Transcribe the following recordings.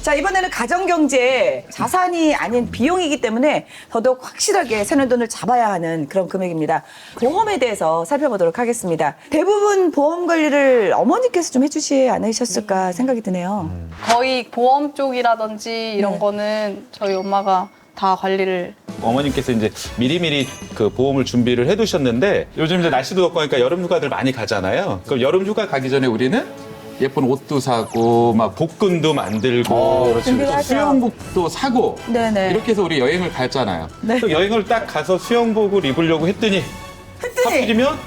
자, 이번에는 가정경제 자산이 아닌 비용이기 때문에 더더욱 확실하게 새는 돈을 잡아야 하는 그런 금액입니다. 보험에 대해서 살펴보도록 하겠습니다. 대부분 보험 관리를 어머니께서 좀 해주시지 않으셨을까 생각이 드네요. 거의 보험 쪽이라든지 이런 네. 거는 저희 엄마가 다 관리를. 어머님께서 이제 미리미리 그 보험을 준비를 해두셨는데 요즘 이제 날씨도 덥고 하니까 여름 휴가들 많이 가잖아요. 그럼 여름 휴가 가기 전에 우리는 예쁜 옷도 사고 막 복근도 만들고 그렇죠. 준비를 하죠. 수영복도 사고 네네. 이렇게 해서 우리 여행을 갔잖아요. 네. 또 여행을 딱 가서 수영복을 입으려고 했더니 하필이면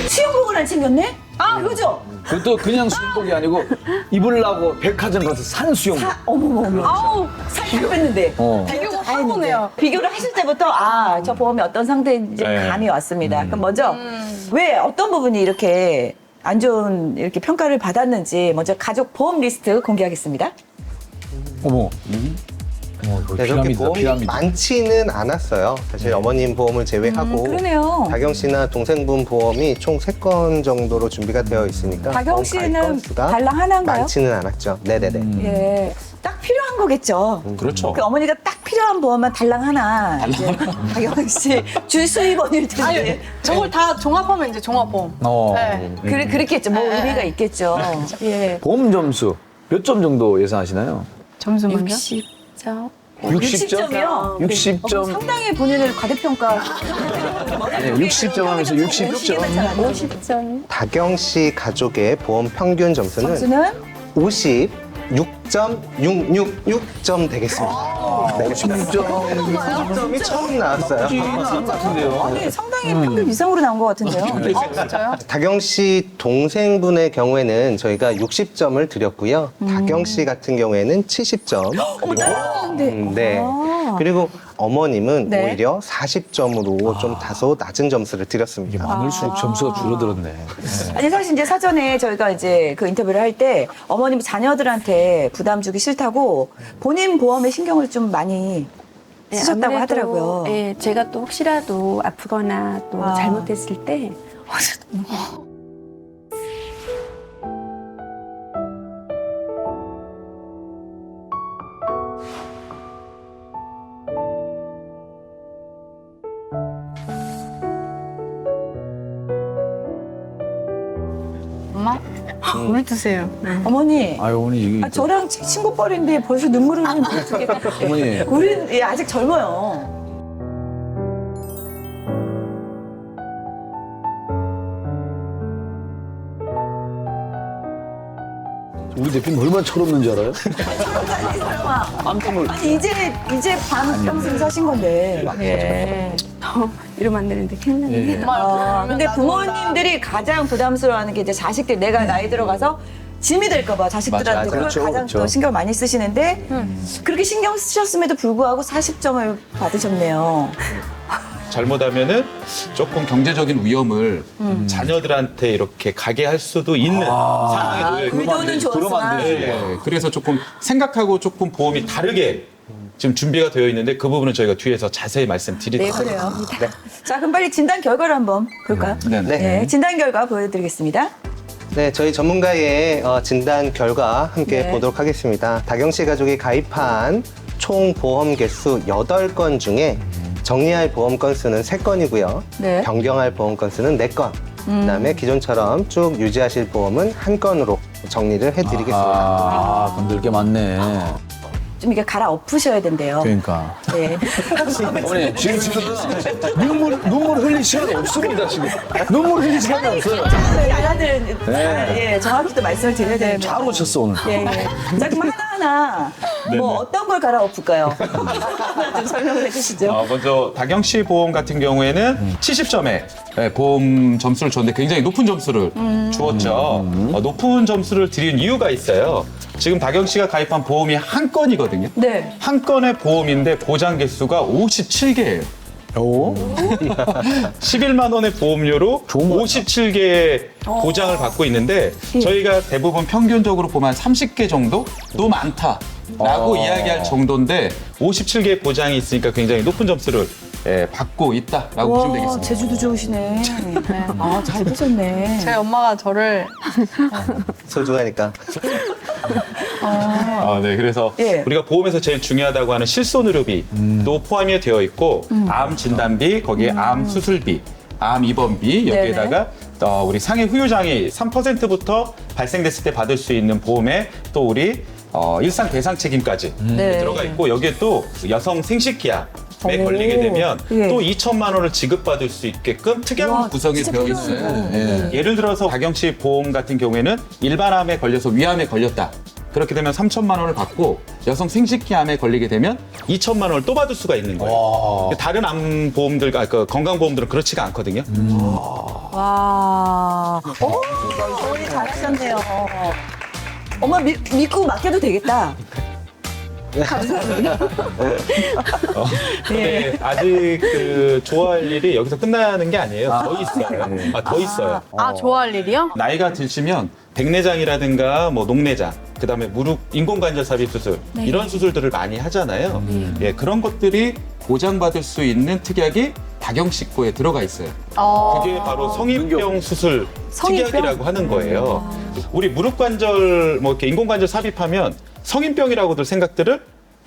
수영복을 안 챙겼네? 아, 그죠? 그것도 그냥 수영복이 아니고 입으려고 백화점 가서 산 수영복. 어머머. 아우, 살짝 뺐는데. 비교가 다 확 했는데. 오네요. 비교를 하실 때부터 아, 저 보험이 어떤 상태인지 네. 감이 왔습니다. 그럼 먼저 왜 어떤 부분이 이렇게 안 좋은 이렇게 평가를 받았는지 먼저 가족 보험 리스트 공개하겠습니다. 어머. 네, 그렇게 피라미드다, 보험이 피라미드. 많지는 않았어요. 사실 어머님 보험을 제외하고 그러네요. 다경 씨나 동생분 보험이 총 3건 정도로 준비가 되어 있으니까 다경 보험 씨는 가입 건수가 달랑 하나인가요? 많지는 않았죠. 네네네. 예. 딱 필요한 거겠죠. 그렇죠. 그 어머니가 딱 필요한 보험만 달랑 하나. 이제 다경 씨 주수입원일 텐데. 아니, 저걸 다 종합하면 이제 종합보험. 네. 그렇겠죠. 뭐 의미가 있겠죠. 예. 보험 점수 몇 점 정도 예상하시나요? 점수만요? 60점. 60점이요? 60점. 상당히 본인을 과대평가. 네, 60점 하면서 60점. 50점. 다경 씨 가족의 보험 평균 점수는 점수는 56.666점 되겠습니다. 네, 60점이 처음 나왔어요. 같은데요. 아니, 상당히 평균 이상으로 나온 것 같은데요. 진짜요? 다경 씨 동생분의 경우에는 저희가 60점을 드렸고요. 다경 씨 같은 경우에는 70점. 네. 그리고 어머님은 네. 오히려 40점으로 좀 다소 낮은 점수를 드렸습니다. 많을수록 점수가 줄어들었네. 아니, 사실 이제 사전에 저희가 이제 그 인터뷰를 할 때 어머님 자녀들한테 부담 주기 싫다고 본인 보험에 신경을 좀 많이 쓰셨다고 아무래도, 하더라고요. 예, 제가 또 혹시라도 아프거나 또 아. 잘못했을 때 엄마? 물 드세요. 어머니, 아유, 어머니 이게. 아, 저랑 친구뻘인데 벌써 눈물을 흘리는 어머니. 우리는 예, 아직 젊어요. 우리 대표님 얼마나 철없는 줄 알아요? 아니, 이제 반평생 사신 건데. 예. 이러면 안 되는데 큰일 났네. 엄마 아, 옆에 근데 보면 부모님들이 가장 부담스러워하는 게 이제 자식들 내가 나이 들어가서 짐이 될까봐 자식들한테 맞아, 그걸 그렇죠, 가장 그렇죠. 또 신경 많이 쓰시는데 그렇게 신경 쓰셨음에도 불구하고 40점을 받으셨네요. 잘못하면은 조금 경제적인 위험을 자녀들한테 이렇게 가게 할 수도 있는 상황에 놓여 있고 의도는 좋았으나 네, 그래서 조금 생각하고 조금 보험이 다르게 지금 준비가 되어 있는데 그 부분은 저희가 뒤에서 자세히 말씀드리도록 네, 그래요. 자, 그럼 빨리 진단 결과를 한번 볼까요? 네. 네, 진단 결과 보여드리겠습니다. 네, 저희 전문가의 진단 결과 함께 네. 보도록 하겠습니다. 다경 씨 가족이 가입한 총 보험 개수 8건 중에 정리할 보험 건수는 3건이고요. 네. 변경할 보험 건수는 4건. 그다음에 기존처럼 쭉 유지하실 보험은 1건으로 정리를 해드리겠습니다. 아, 건들 게 많네. 좀 이게 갈아엎으셔야 된대요. 그러니까. 네. 어머니, 지금 눈물 흘릴 시간이 없습니다, 지금. 눈물 흘릴 시간이 없어요. 여자들은 네. 예, 정확히 또 말씀을 드려야 되는데. 잘 오셨어, 오늘. 예, 예. 자, 그럼 하나하나 뭐 어떤 걸 갈아엎을까요? 좀 설명을 해주시죠. 먼저 다경 씨 보험 같은 경우에는 70점의 보험 점수를 줬는데 굉장히 높은 점수를 주었죠. 높은 점수를 드린 이유가 있어요. 지금 다경 씨가 가입한 보험이 한 건이거든요. 네. 한 건의 보험인데 보장 개수가 57개예요. 오? 11만 원의 보험료로 좋은 거 57개의 보장을 받고 있는데 저희가 대부분 평균적으로 보면 한 30개 정도도 많다라고 이야기할 정도인데 57개의 보장이 있으니까 굉장히 높은 점수를 받고 있다라고 보시면 되겠습니다. 제주도 좋으시네. 아, 잘 보셨네. 저희 엄마가 저를 소중하니까. 네, 그래서 예. 우리가 보험에서 제일 중요하다고 하는 실손의료비도 포함이 되어 있고 암 진단비, 거기에 암 수술비, 암 입원비 여기에다가 우리 상해 후유장애 3%부터 발생됐을 때 받을 수 있는 보험에 또 우리 일상 배상 책임까지 네. 들어가 있고 여기에 또 여성 생식기압에 걸리게 되면 예. 또 2천만 원을 지급받을 수 있게끔 특약으로 구성이 되어 있어요. 예를 들어서 박영 씨 보험 같은 경우에는 일반암에 걸려서 위암에 걸렸다. 그렇게 되면 3천만 원을 받고 여성 생식기암에 걸리게 되면 2천만 원을 또 받을 수가 있는 거예요. 다른 암 보험들, 그 건강보험들은 그렇지가 않거든요. 와. 어머니 잘하셨네요. 엄마 믿고 맡겨도 되겠다. 근데 아직 그 좋아할 일이 여기서 끝나는 게 아니에요. 더 있어요. 더 있어요. 좋아할 일이요? 나이가 드시면 백내장이라든가 뭐 녹내장, 그다음에 무릎 인공관절 삽입 수술 이런 수술들을 많이 하잖아요. 예, 그런 것들이 보장받을 수 있는 특약이 박영식고에 들어가 있어요. 그게 바로 성인병 수술 특약이라고 하는 거예요. 우리 무릎 관절 뭐 이렇게 인공관절 삽입하면 성인병이라고들 생각들을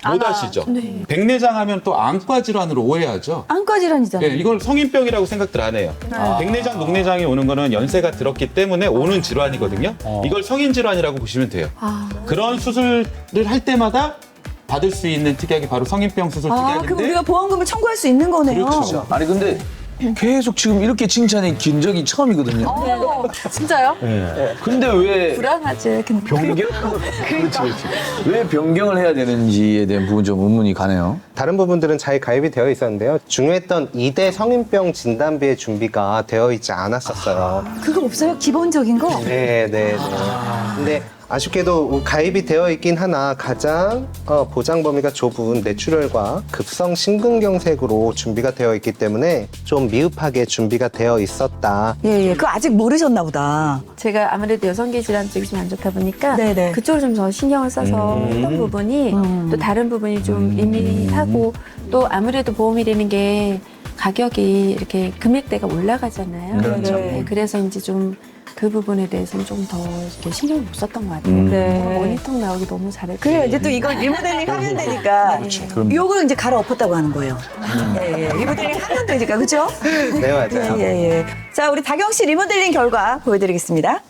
못 아시죠? 백내장 하면 또 안과 질환으로 오해하죠. 안과 질환이잖아요. 네, 이걸 성인병이라고 생각들 안 해요. 백내장, 녹내장이 오는 거는 연세가 들었기 때문에 오는 질환이거든요. 이걸 성인 질환이라고 보시면 돼요. 그런 수술을 할 때마다 받을 수 있는 특약이 바로 성인병 수술 그럼 특약인데 우리가 보험금을 청구할 수 있는 거네요. 그렇죠. 아니 근데 계속 지금 이렇게 칭찬이 긴 적이 처음이거든요. 진짜요? 근데 왜 불안하지. 근데 변경? 그렇지. 왜 변경을 해야 되는지에 대한 부분 좀 의문이 가네요. 다른 부분들은 잘 가입이 되어 있었는데요. 중요했던 2대 성인병 진단비의 준비가 되어 있지 않았었어요. 그거 없어요? 기본적인 거? 네. 근데 아쉽게도 가입이 되어 있긴 하나 가장 보장 범위가 좁은 뇌출혈과 급성 심근경색으로 준비가 되어 있기 때문에 좀 미흡하게 준비가 되어 있었다. 예. 그거 아직 모르셨나 보다. 제가 아무래도 여성계 질환 쪽이 좀 안 좋다 보니까 네네. 그쪽을 좀 더 신경을 써서 했던 부분이 또 다른 부분이 좀 미미하고 또 아무래도 보험이 되는 게 가격이 이렇게 금액대가 올라가잖아요. 그렇죠. 네, 그래서 이제 좀 그 부분에 대해서는 좀 더 이렇게 신경을 못 썼던 것 같아요. 네. 모니터 나오기 너무 잘했고. 그래 이제 또 이걸 리모델링 하면 되니까 요걸 이제 갈아엎었다고 하는 거예요. 예. 리모델링 하면 되니까 그렇죠? 네, 맞아요. 예. 자, 우리 다경 씨 리모델링 결과 보여드리겠습니다.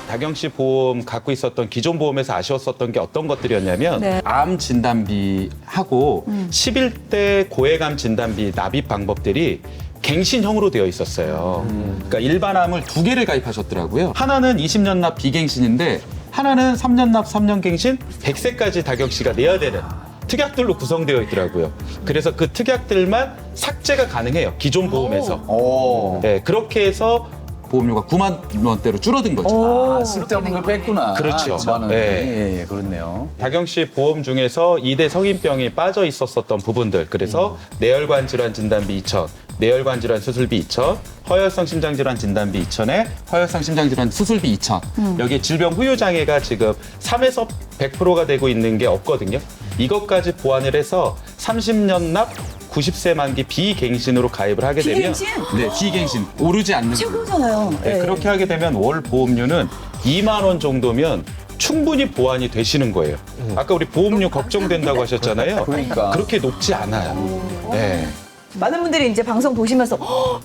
박영 씨 보험 갖고 있었던 기존 보험에서 아쉬웠었던 게 어떤 것들이었냐면 네. 암 진단비하고 11대 고액암 진단비 납입 방법들이 갱신형으로 되어 있었어요. 그러니까 일반 암을 2개를 가입하셨더라고요. 하나는 20년 납 비갱신인데 하나는 3년 납 3년 갱신 100세까지 다경 씨가 내야 되는 특약들로 구성되어 있더라고요. 그래서 그 특약들만 삭제가 가능해요. 기존 보험에서. 네, 그렇게 해서 보험료가 9만 원대로 줄어든 거죠. 쓸데없는 걸 뺐구나. 그렇죠. 9만 원. 네. 예, 그렇네요. 박영 씨 보험 중에서 2대 성인병이 빠져 있었던 부분들. 그래서 뇌혈관 질환 진단비 2천, 뇌혈관 질환 수술비 2천, 허혈성 심장 질환 진단비 2천에 허혈성 심장 질환 수술비 2천. 여기 질병 후유 장애가 지금 3에서 100%가 되고 있는 게 없거든요. 이것까지 보완을 해서 30년 납 90세 만기 비갱신으로 가입을 하게 되면 비갱신? 네, 비갱신 오르지 않는 거예요. 최고잖아요. 네, 그렇게 하게 되면 월 보험료는 2만 원 정도면 충분히 보완이 되시는 거예요. 아까 우리 보험료 걱정된다고 하셨잖아요. 그러니까. 그렇게 높지 않아요. 네. 많은 분들이 이제 방송 보시면서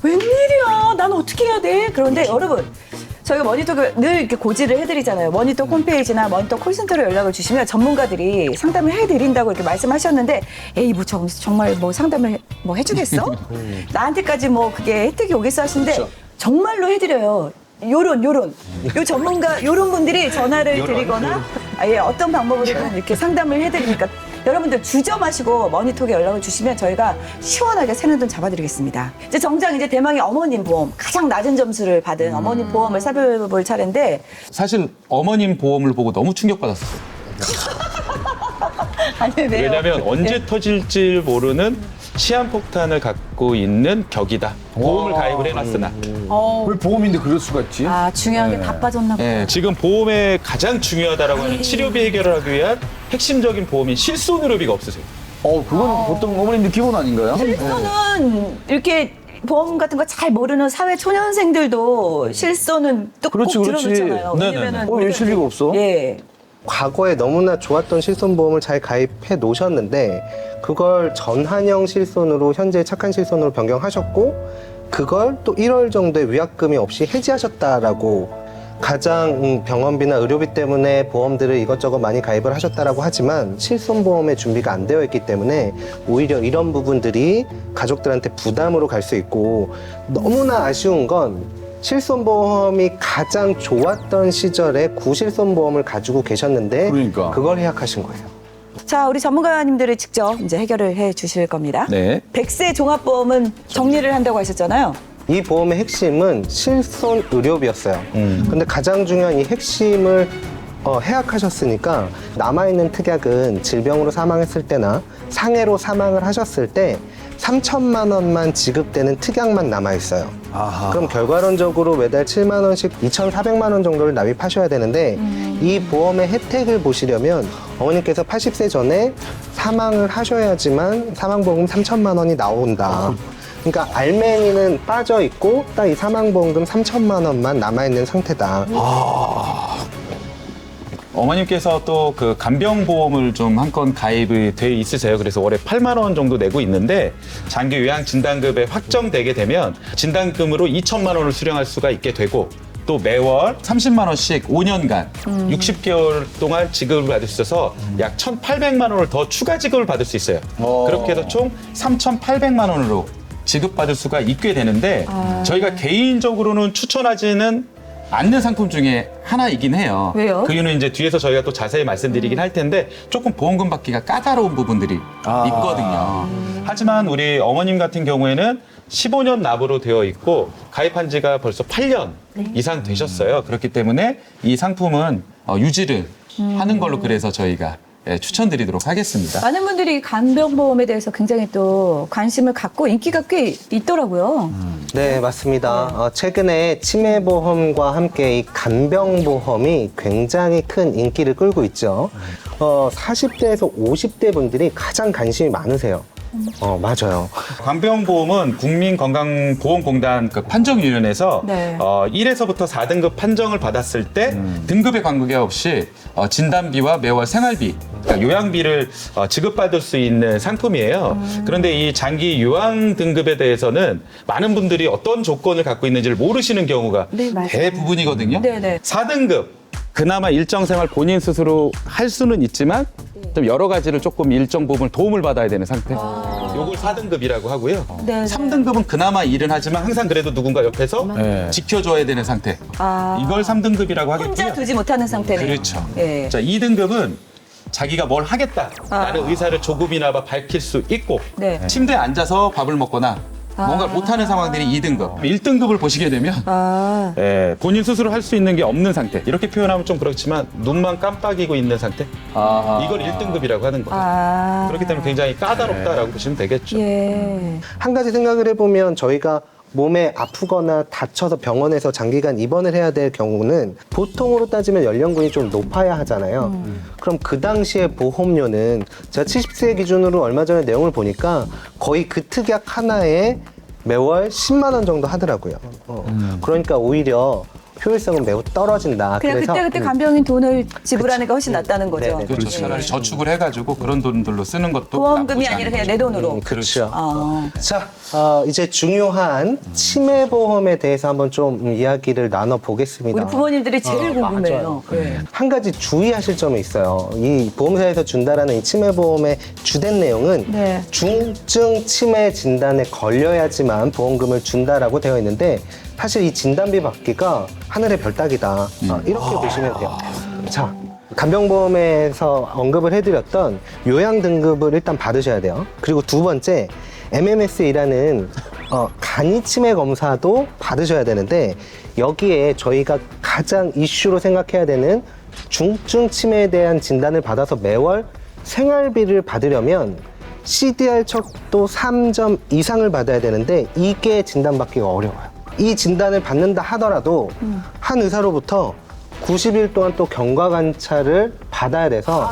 웬일이야? 난 어떻게 해야 돼? 그런데 여러분 저희가 모니터를 늘 이렇게 고지를 해드리잖아요. 모니터 홈페이지나 모니터 콜센터로 연락을 주시면 전문가들이 상담을 해드린다고 이렇게 말씀하셨는데 에이 뭐 정말 뭐 상담을 뭐 해주겠어? 나한테까지 뭐 그게 혜택이 오겠어 하시는데 그렇죠. 정말로 해드려요. 요런 요 전문가 요런 분들이 전화를 드리거나 어떤 방법으로든 이렇게 상담을 해드리니까 여러분들 주저 마시고 머니톡에 연락을 주시면 저희가 시원하게 새는 돈 잡아드리겠습니다. 이제 정작 이제 대망의 어머님 보험 가장 낮은 점수를 받은 어머님 보험을 살펴볼 차례인데 사실 어머님 보험을 보고 너무 충격받았어요. 아니 왜요? 왜냐하면 언제 터질지 모르는 시한폭탄을 갖고 있는 격이다. 보험을 가입을 해놨으나. 왜 보험인데 그럴 수가 있지? 아, 중요한 게 다 빠졌나 보다. 예, 지금 보험에 가장 중요하다라고 하는 치료비 해결을 하기 위한 핵심적인 보험인 실손의료비가 없으세요. 그건 보통 어머님들 기본 아닌가요? 실손은 이렇게 보험 같은 거 잘 모르는 사회 초년생들도 실손은 또 꼭 그렇지, 그렇지. 들어놓잖아요. 네네네. 왜냐면은 왜 실비가 없어? 예. 과거에 너무나 좋았던 실손보험을 잘 가입해 놓으셨는데 그걸 전환형 실손으로 현재 착한 실손으로 변경하셨고 그걸 또 1월 정도에 위약금이 없이 해지하셨다라고 가장 병원비나 의료비 때문에 보험들을 이것저것 많이 가입을 하셨다라고 하지만 실손보험의 준비가 안 되어 있기 때문에 오히려 이런 부분들이 가족들한테 부담으로 갈 수 있고 너무나 아쉬운 건 실손보험이 가장 좋았던 시절에 구실손보험을 가지고 계셨는데 그러니까. 그걸 해약하신 거예요. 자, 우리 전문가님들이 직접 이제 해결을 해 주실 겁니다. 네. 100세 종합보험은 정리를 한다고 하셨잖아요. 이 보험의 핵심은 실손 의료비였어요. 근데 가장 중요한 이 핵심을 해약하셨으니까 남아있는 특약은 질병으로 사망했을 때나 상해로 사망을 하셨을 때 3천만 원만 지급되는 특약만 남아있어요. 아하. 그럼 결과론적으로 매달 7만 원씩 2,400만 원 정도를 납입하셔야 되는데 이 보험의 혜택을 보시려면 어머님께서 80세 전에 사망을 하셔야지만 사망보험 3천만 원이 나온다. 그러니까 알맹이는 빠져 있고 딱 이 사망보험금 3천만 원만 남아있는 상태다. 어머님께서 또 그 간병보험을 좀 한 건 가입이 돼 있으세요. 그래서 월에 8만 원 정도 내고 있는데 장기 요양 진단급에 확정되게 되면 진단금으로 2천만 원을 수령할 수가 있게 되고 또 매월 30만 원씩 5년간 60개월 동안 지급을 받을 수 있어서 약 1,800만 원을 더 추가 지급을 받을 수 있어요. 그렇게 해서 총 3,800만 원으로 지급받을 수가 있게 되는데 저희가 개인적으로는 추천하지는 않는 상품 중에 하나이긴 해요. 왜요? 그 이유는 이제 뒤에서 저희가 또 자세히 말씀드리긴 할 텐데 조금 보험금 받기가 까다로운 부분들이 있거든요. 하지만 우리 어머님 같은 경우에는 15년 납으로 되어 있고 가입한 지가 벌써 8년 이상 되셨어요. 그렇기 때문에 이 상품은 유지를 하는 걸로 그래서 저희가 추천드리도록 하겠습니다. 많은 분들이 간병보험에 대해서 굉장히 또 관심을 갖고 인기가 꽤 있더라고요. 네, 맞습니다. 최근에 치매보험과 함께 이 간병보험이 굉장히 큰 인기를 끌고 있죠. 40대에서 50대 분들이 가장 관심이 많으세요. 맞아요. 간병보험은 국민건강보험공단 그 판정위원회에서 네. 1에서부터 4등급 판정을 받았을 때 등급에 관계없이 진단비와 매월 생활비, 그러니까 요양비를 지급받을 수 있는 상품이에요. 그런데 이 장기 요양 등급에 대해서는 많은 분들이 어떤 조건을 갖고 있는지를 모르시는 경우가 네, 맞아요. 대부분이거든요. 네네. 4등급 그나마 일정 생활 본인 스스로 할 수는 있지만 좀 여러 가지를 조금 일정 부분 도움을 받아야 되는 상태. 요걸 4등급이라고 하고요. 네. 3등급은 그나마 일은 하지만 항상 그래도 누군가 옆에서 네. 지켜줘야 되는 상태. 아. 이걸 3등급이라고 혼자 하겠고요. 두지 못하는 상태네요. 그렇죠. 예. 자, 2등급은 자기가 뭘 하겠다라는 의사를 조금이나마 밝힐 수 있고 네. 침대에 앉아서 밥을 먹거나 뭔가 못하는 상황들이 2등급. 1등급을 보시게 되면 아. 본인 스스로 할 수 있는 게 없는 상태. 이렇게 표현하면 좀 그렇지만 눈만 깜빡이고 있는 상태. 이걸 1등급이라고 하는 거예요. 아. 그렇기 때문에 굉장히 까다롭다라고 보시면 되겠죠. 예. 한 가지 생각을 해보면 저희가 몸에 아프거나 다쳐서 병원에서 장기간 입원을 해야 될 경우는 보통으로 따지면 연령군이 좀 높아야 하잖아요. 그럼 그 당시에 보험료는 제가 70세 기준으로 얼마 전에 내용을 보니까 거의 그 특약 하나에 매월 10만 원 정도 하더라고요. 그러니까 오히려 효율성은 매우 떨어진다. 그냥 그래서 그때 간병인 돈을 지불하는 게 훨씬 낫다는 거죠. 네네. 그렇죠. 차라리 저축을 해가지고 그런 돈들로 쓰는 것도 보험금이 나쁘지 아니라 않은 그냥 거죠. 내 돈으로. 그렇죠. 아. 자, 이제 중요한 치매보험에 대해서 한번 좀 이야기를 나눠보겠습니다. 우리 부모님들이 제일 궁금해요. 네. 한 가지 주의하실 점이 있어요. 이 보험사에서 준다라는 이 치매보험의 주된 내용은 네. 중증 치매 진단에 걸려야지만 보험금을 준다라고 되어 있는데 사실 이 진단비 받기가 하늘의 별 따기다. 이렇게 보시면 돼요. 자, 간병보험에서 언급을 해드렸던 요양 등급을 일단 받으셔야 돼요. 그리고 두 번째, MMS이라는 간이 치매 검사도 받으셔야 되는데 여기에 저희가 가장 이슈로 생각해야 되는 중증 치매에 대한 진단을 받아서 매월 생활비를 받으려면 CDR 척도 3점 이상을 받아야 되는데 이게 진단받기가 어려워요. 이 진단을 받는다 하더라도 한 의사로부터 90일 동안 또 경과 관찰을 받아야 돼서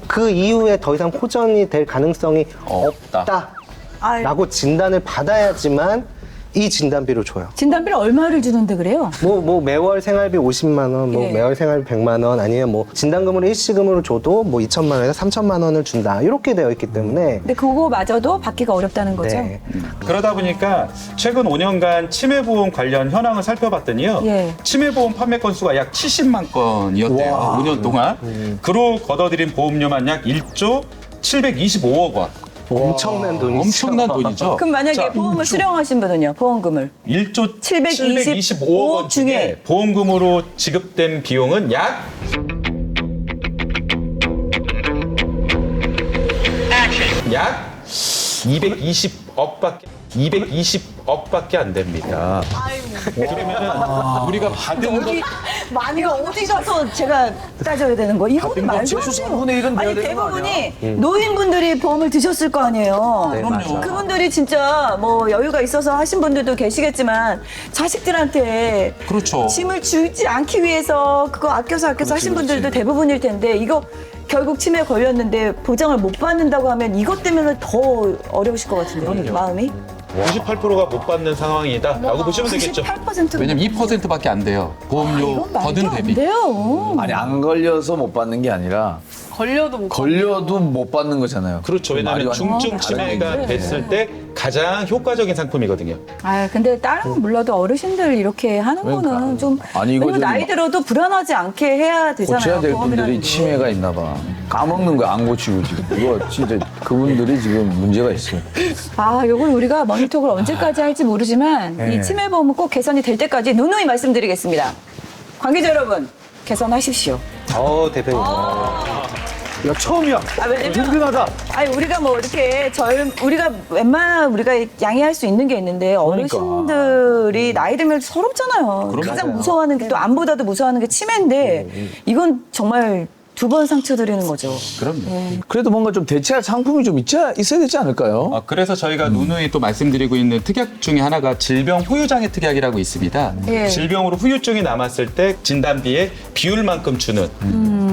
그 이후에 더 이상 호전이 될 가능성이 없다라고 진단을 받아야지만 이 진단비를 줘요. 진단비를 얼마를 주는데 그래요? 뭐 매월 생활비 50만 원, 뭐 예. 매월 생활비 100만 원, 아니면 뭐 진단금으로 일시금으로 줘도 뭐 2천만 원에서 3천만 원을 준다 이렇게 되어 있기 때문에 근데 그거마저도 받기가 어렵다는 거죠? 네. 그러다 보니까 최근 5년간 치매보험 관련 현황을 살펴봤더니요. 예. 치매보험 판매 건수가 약 70만 건이었대요. 5년 동안. 그로 걷어들인 보험료만 약 1조 725억 원. 엄청난 돈이죠. 엄청난 돈이죠. 그럼 만약에 자, 보험을 수령하신 분은요, 보험금을 1조 725억 725억 원 중에 중에 보험금으로 지급된 비용은 약 약 220억밖에 안 됩니다. 그러면 우리가 받은 것 많이 어디 가서 제가 따져야 되는 거? 이거는 말도 안 최소 돼요. 3분의 1은 돼야 아니 되는 거 대부분이 노인분들이 보험을 드셨을 거 아니에요. 네, 맞아요. 그분들이 진짜 뭐 여유가 있어서 하신 분들도 계시겠지만 자식들한테 그렇죠. 짐을 주지 않기 위해서 그거 아껴서 하신 분들도 대부분일 텐데 이거 결국 치매에 걸렸는데 보장을 못 받는다고 하면 이것 때문에 더 어려우실 것 같은데요, 마음이? 98%가 못 받는 상황이다라고 보시면 되겠죠. 98%. 왜냐면 2%밖에 안 돼요. 보험료 이건 말도 거둔 안 대비. 돼요. 아니 안 걸려서 못 받는 게 아니라 걸려도 못 걸려도 못 받는 거잖아요. 그렇죠. 왜냐하면 말이 완전 중증 다른 치매가 얘기죠. 됐을 때 가장 효과적인 상품이거든요. 아 근데 다른 건 몰라도 어르신들 이렇게 하는 그러니까. 거는 좀 아니, 이거 왜냐면 좀 나이 들어도 불안하지 않게 해야 되잖아요. 고쳐야 될 보험이라는 분들이 게. 치매가 있나 봐. 까먹는 거 안 고치고 지금. 이거 진짜 그분들이 지금 문제가 있어요. 아 이걸 우리가 모니터를 언제까지 할지 모르지만 네. 이 치매 보험은 꼭 개선이 될 때까지 누누이 말씀드리겠습니다. 관계자 여러분 개선하십시오. 대표님. 야 처음이야. 왜냐면 든든하다. 아니 우리가 뭐 이렇게 우리가 웬만한 우리가 양해할 수 있는 게 있는데 그러니까. 어르신들이 나이 들면 서럽잖아요. 가장 무서워하는 게 또 암보다도 무서워하는 게 치매인데 이건 정말 두 번 상처 드리는 거죠. 그럼요. 그래도 뭔가 좀 대체할 상품이 좀 있어야 되지 않을까요? 그래서 저희가 누누이 또 말씀드리고 있는 특약 중에 하나가 질병 후유장애 특약이라고 있습니다. 예. 질병으로 후유증이 남았을 때 진단비의 비율만큼 주는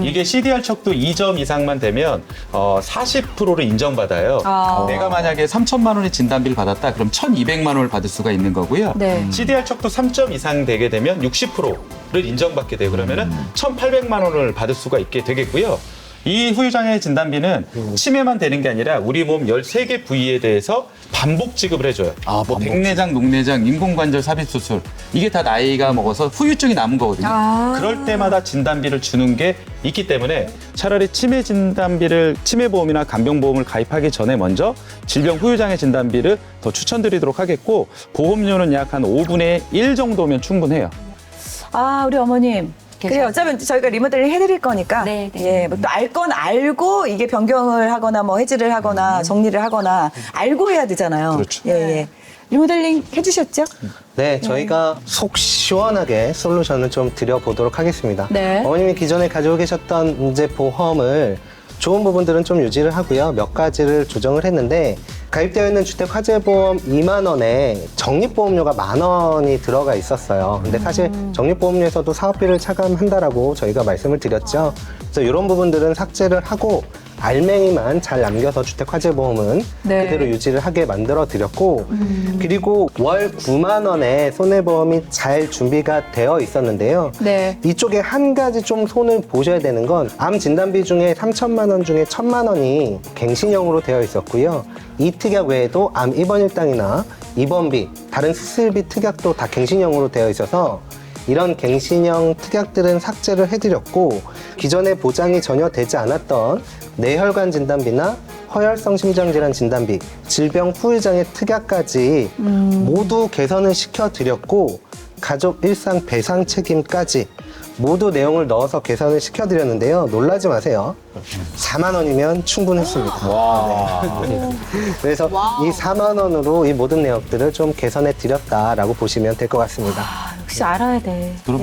이게 CDR 척도 2점 이상만 되면 40%를 인정받아요. 내가 만약에 3천만 원의 진단비를 받았다 그럼 1,200만 원을 받을 수가 있는 거고요. 네. CDR 척도 3점 이상 되게 되면 60%를 인정받게 돼요. 그러면은 1,800만 원을 받을 수가 있게 되겠고요. 이 후유장애 진단비는 치매만 되는 게 아니라 우리 몸 13개 부위에 대해서 반복 지급을 해줘요. 뭐 반복 백내장, 녹내장, 인공관절 삽입 수술 이게 다 나이가 먹어서 후유증이 남은 거거든요. 그럴 때마다 진단비를 주는 게 있기 때문에 차라리 치매 진단비를 치매보험이나 간병보험을 가입하기 전에 먼저 질병 후유장애 진단비를 더 추천드리도록 하겠고 보험료는 약 한 5분의 1 정도면 충분해요. 아 우리 어머님. 그래 어차피 저희가 리모델링 해드릴 거니까 네, 네. 예, 뭐 또 알 건 알고 이게 변경을 하거나 뭐 해지를 하거나 정리를 하거나 알고 해야 되잖아요. 그렇죠. 예, 예. 리모델링 해주셨죠? 네, 저희가 속 시원하게 솔루션을 좀 드려보도록 하겠습니다. 네. 어머님이 기존에 가지고 계셨던 이제 보험을 좋은 부분들은 좀 유지를 하고요. 몇 가지를 조정을 했는데 가입되어 있는 주택화재보험 2만 원에 적립보험료가 10,000원이 들어가 있었어요. 근데 사실 적립보험료에서도 사업비를 차감한다라고 저희가 말씀을 드렸죠. 그래서 이런 부분들은 삭제를 하고 알맹이만 잘 남겨서 주택화재보험은 네. 그대로 유지를 하게 만들어 드렸고 그리고 월 9만 원에 손해보험이 잘 준비가 되어 있었는데요. 네. 이쪽에 한 가지 좀 손을 보셔야 되는 건 암 진단비 중에 3천만 원 중에 1,000만 원이 갱신형으로 되어 있었고요. 이 특약 외에도 암 입원 일당이나 입원비, 다른 수술비 특약도 다 갱신형으로 되어 있어서 이런 갱신형 특약들은 삭제를 해드렸고 기존에 보장이 전혀 되지 않았던 뇌혈관 진단비나 허혈성 심장질환 진단비, 질병 후유장애 특약까지 모두 개선을 시켜드렸고 가족 일상 배상 책임까지 모두 내용을 넣어서 개선을 시켜드렸는데요. 놀라지 마세요. 4만 원이면 충분했습니다. 네. 그래서 이 4만 원으로 이 모든 내역들을 좀 개선해 드렸다라고 보시면 될 것 같습니다. 역시 알아야 돼. 그럼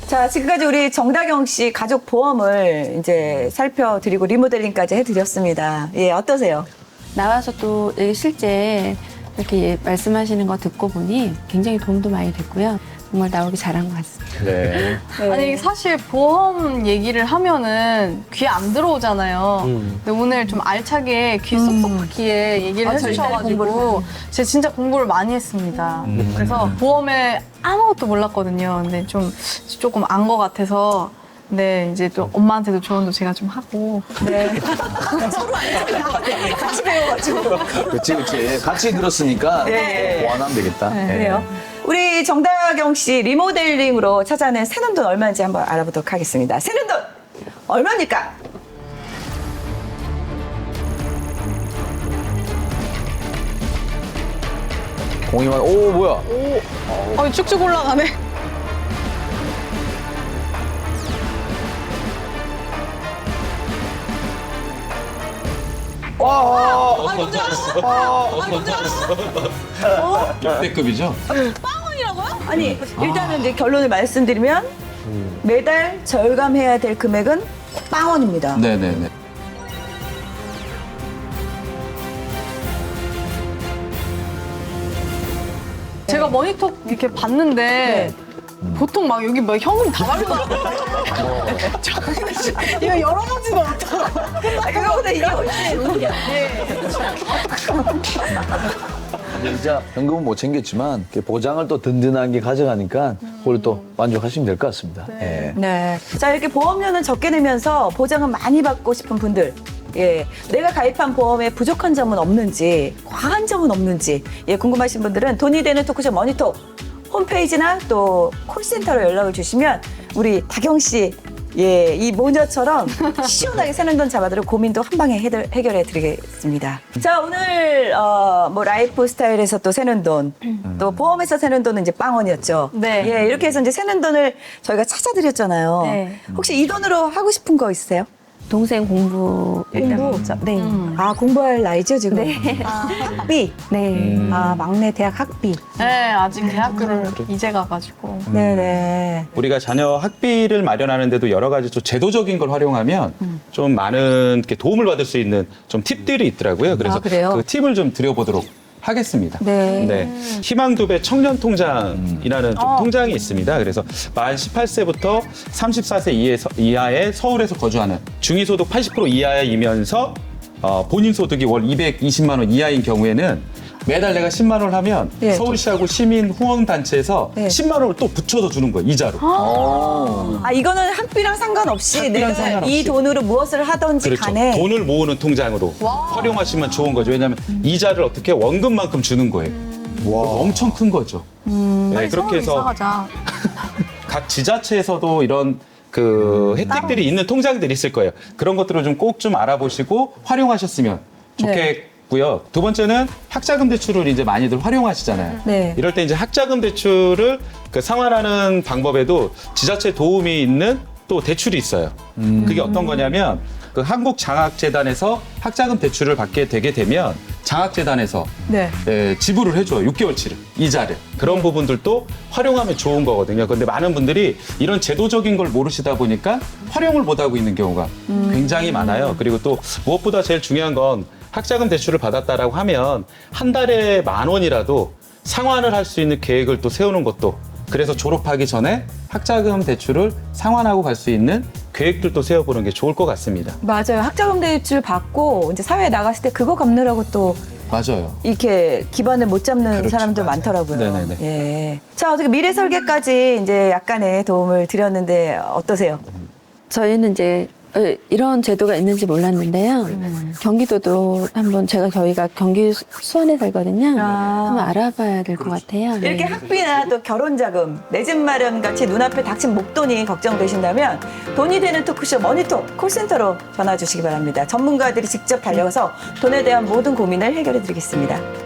자, 지금까지 우리 정다경 씨 가족 보험을 이제 살펴드리고 리모델링까지 해드렸습니다. 예, 어떠세요? 나와서 또 실제 이렇게 말씀하시는 거 듣고 보니 굉장히 도움도 많이 됐고요. 정말 나오기 잘한 것 같습니다. 네. 아니 사실 보험 얘기를 하면은 귀에 안 들어오잖아요. 근데 오늘 좀 알차게 귀 쏙쏙 박히게 얘기를 해주셔가지고 제가 진짜 공부를 많이 했습니다. 그래서 보험에 아무것도 몰랐거든요. 근데 조금 안 것 같아서. 네, 이제 또 엄마한테도 조언도 제가 좀 하고. 네. 서로 같이 배워가지고. 그치. 같이 들었으니까 네. 보완하면 되겠다. 네. 그래요. 우리 정다경 씨 리모델링으로 찾아낸 새는 돈 얼마인지 한번 알아보도록 하겠습니다. 새는 돈 얼마입니까? 공이만, 오, 뭐야. 쭉쭉 올라가네. 역대급이죠? 아니, 일단은 이제 결론을 말씀드리면 매달 절감해야 될 금액은 빵원입니다. 네네네. 제가 모니터 이렇게 봤는데 보통 막 여기 막 현금 다 발려나가요. 이거 열어보지도 못하고. 그거보다 이게 훨씬 진짜 현금은 못 챙겼지만 이렇게 보장을 또 든든한 게 가져가니까 그걸 또 만족하시면 될 것 같습니다. 네. 네. 자, 이렇게 보험료는 적게 내면서 보장은 많이 받고 싶은 분들. 예. 내가 가입한 보험에 부족한 점은 없는지, 과한 점은 없는지, 예, 궁금하신 분들은 돈이 되는 토크쇼 머니톡 홈페이지나 또 콜센터로 연락을 주시면 우리 다경 씨, 예, 이 모녀처럼 시원하게 새는 돈 잡아드리고 고민도 한 방에 해결해 드리겠습니다. 자, 오늘, 뭐, 라이프 스타일에서 또 새는 돈, 또 보험에서 새는 돈은 이제 빵원이었죠. 네. 예, 이렇게 해서 이제 새는 돈을 저희가 찾아드렸잖아요. 네. 혹시 이 돈으로 하고 싶은 거 있으세요? 동생 공부 일단 먼저. 네. 아, 공부할 나이죠, 지금? 네. 학비. 네. 아, 막내 대학 학비. 네, 아직 대학교를 이제 가가지고. 네네. 우리가 자녀 학비를 마련하는데도 여러 가지 좀 제도적인 걸 활용하면 좀 많은 이렇게 도움을 받을 수 있는 좀 팁들이 있더라고요. 그래서 아, 그래요? 그 팁을 좀 드려보도록 하겠습니다. 네. 희망두배 청년통장이라는 좀 통장이 있습니다. 그래서 만 18세부터 34세 이하의 서울에서 거주하는 중위소득 80% 이하이면서 본인 소득이 월 220만 원 이하인 경우에는 매달 내가 10만 원을 하면 네. 서울시하고 시민 후원단체에서 네. 10만 원을 또 붙여서 주는 거예요, 이자로. 아, 이거는 학비랑 상관없이 학비랑 내가 상관없이. 이 돈으로 무엇을 하든지 그렇죠. 간에 돈을 모으는 통장으로 활용하시면 좋은 거죠. 왜냐하면 이자를 어떻게 원금만큼 주는 거예요. 엄청 큰 거죠. 네, 그렇게 해서 이사하자. 각 지자체에서도 이런 그 혜택들이 있는 통장들이 있을 거예요. 그런 것들을 좀 꼭 좀 알아보시고 활용하셨으면 좋겠고요. 두 번째는 학자금 대출을 이제 많이들 활용하시잖아요. 네. 이럴 때 이제 학자금 대출을 그 상환하는 방법에도 지자체 도움이 있는 또 대출이 있어요. 그게 어떤 거냐면 그 한국장학재단에서 학자금 대출을 받게 되게 되면 장학재단에서 네. 지불을 해줘요. 6개월치를, 이자를. 그런 부분들도 활용하면 좋은 거거든요. 근데 많은 분들이 이런 제도적인 걸 모르시다 보니까 활용을 못하고 있는 경우가 굉장히 많아요. 그리고 또 무엇보다 제일 중요한 건 학자금 대출을 받았다라고 하면 한 달에 10,000원이라도 상환을 할 수 있는 계획을 또 세우는 것도, 그래서 졸업하기 전에 학자금 대출을 상환하고 갈 수 있는 계획들도 세워보는 게 좋을 것 같습니다. 맞아요. 학자금 대출 받고 이제 사회에 나갔을 때 그거 갚느라고 또 맞아요. 이렇게 기반을 못 잡는 그렇죠. 사람들 맞아요. 많더라고요. 네네네. 예. 자, 어떻게 미래 설계까지 이제 약간의 도움을 드렸는데 어떠세요? 저희는 이제 이런 제도가 있는지 몰랐는데요. 경기도도 한번 저희가 경기 수원에 살거든요. 한번 알아봐야 될 것 같아요. 네. 이렇게 학비나 또 결혼 자금, 내 집 마련 같이 눈앞에 닥친 목돈이 걱정되신다면 돈이 되는 토크쇼 머니톡 콜센터로 전화 주시기 바랍니다. 전문가들이 직접 달려가서 돈에 대한 모든 고민을 해결해 드리겠습니다.